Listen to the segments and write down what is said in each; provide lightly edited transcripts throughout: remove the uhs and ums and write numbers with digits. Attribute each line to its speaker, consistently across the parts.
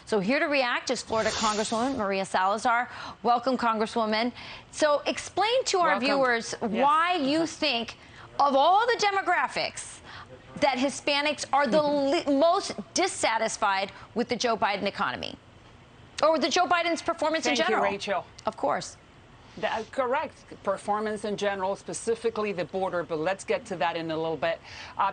Speaker 1: So here to react is Florida Congresswoman Maria Salazar. Welcome, Congresswoman. So explain to our viewers why you think, of all the demographics, that Hispanics are the most dissatisfied with the Joe Biden economy, or with the Joe Biden's performance in general.
Speaker 2: Thank you, Rachel.
Speaker 1: Of course.
Speaker 2: Correct. Performance in general, specifically the border, but let's get to that in a little bit.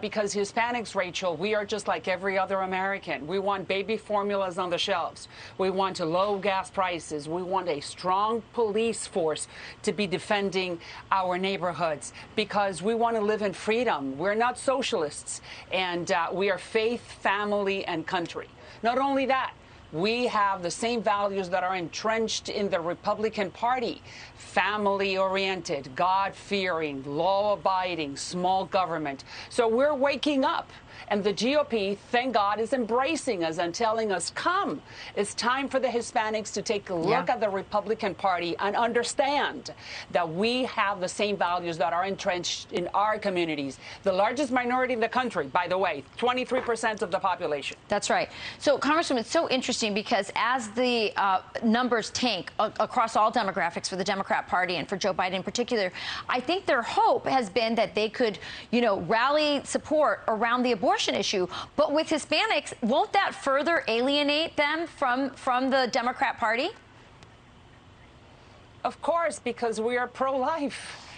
Speaker 2: Because Hispanics, Rachel, we are just like every other American. We want baby formulas on the shelves. We want low gas prices. We want a strong police force to be defending our neighborhoods, because we want to live in freedom. We're not socialists, and we are faith, family, and country. Not only that, we have the same values that are entrenched in the Republican Party: family-oriented, God-fearing, law-abiding, small government. So we're waking up. And the GOP, thank God, is embracing us and telling us, come, it's time for the Hispanics to take a look at the Republican Party and understand that we have the same values that are entrenched in our communities. The largest minority in the country, by the way, 23% of the population.
Speaker 1: That's right. So, Congresswoman, it's so interesting because as the numbers tank across all demographics for the Democrat Party and for Joe Biden in particular, I think their hope has been that they could, rally support around the abortion issue. But with Hispanics, won't that further alienate them from the Democrat Party?
Speaker 2: Of course, because we are pro-life.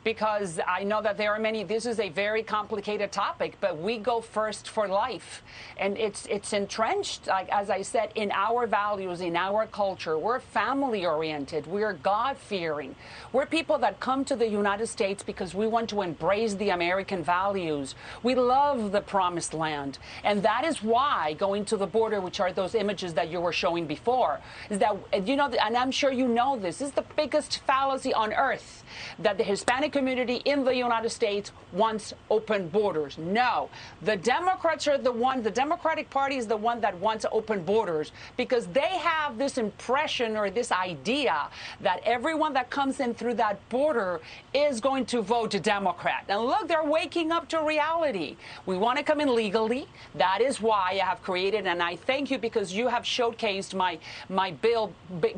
Speaker 2: Because I know that there are many, this is a very complicated topic, but we go first for life. And it's entrenched, like, as I said, in our values, in our culture. We're family-oriented. We're God-fearing. We're people that come to the United States because we want to embrace the American values. We love the promised land. And that is why going to the border, which are those images that you were showing before, is that, and I'm sure you know this is the biggest fallacy on earth, that the Hispanic community in the United States wants open borders. No, the Democrats are the Democratic Party is the one that wants open borders, because they have this impression or this idea that everyone that comes in through that border is going to vote Democrat. And look, they're waking up to reality. We want to come in legally. That is why I have created, and I thank you because you have showcased my bill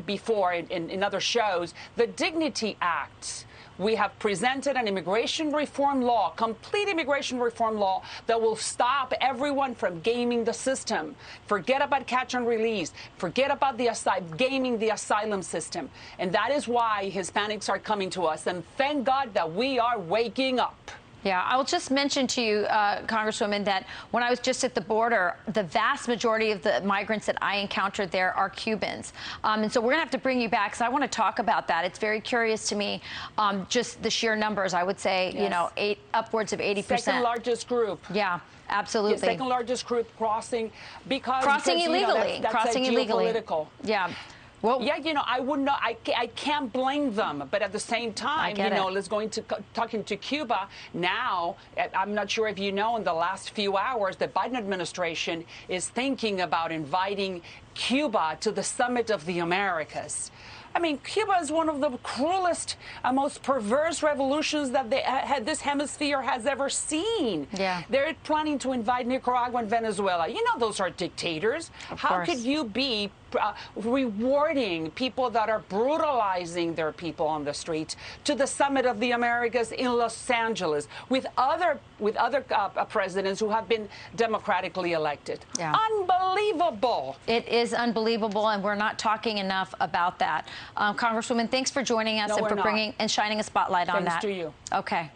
Speaker 2: before in other shows, the Dignity Act. We have presented an immigration reform law, complete immigration reform law, that will stop everyone from gaming the system. Forget about catch and release. Forget about gaming the asylum system. And that is why Hispanics are coming to us. And thank God that we are waking up.
Speaker 1: Yeah, I'll just mention to you, Congresswoman, that when I was just at the border, the vast majority of the migrants that I encountered there are Cubans. And so we're going to have to bring you back, because I want to talk about that. It's very curious to me, just the sheer numbers. I would say, upwards of 80%.
Speaker 2: Second largest group.
Speaker 1: Yeah. Absolutely.
Speaker 2: The second largest group crossing
Speaker 1: illegally. Crossing illegally. Yeah.
Speaker 2: Well, yeah, I wouldn't know. I can't blame them. But at the same time, let's talking to Cuba now. I'm not sure if you know, in the last few hours, the Biden administration is thinking about inviting Cuba to the Summit of the Americas. I mean, Cuba is one of the cruelest, most perverse revolutions that this hemisphere has ever seen.
Speaker 1: Yeah.
Speaker 2: They're planning to invite Nicaragua and Venezuela. Those are dictators. How could you be rewarding people that are brutalizing their people on the streets to the Summit of the Americas in Los Angeles with other presidents who have been democratically elected?
Speaker 1: Yeah.
Speaker 2: Unbelievable.
Speaker 1: It is unbelievable, and we're not talking enough about that. Congresswoman, thanks for joining us and for bringing and shining a spotlight on that.
Speaker 2: Thanks to you.
Speaker 1: Okay.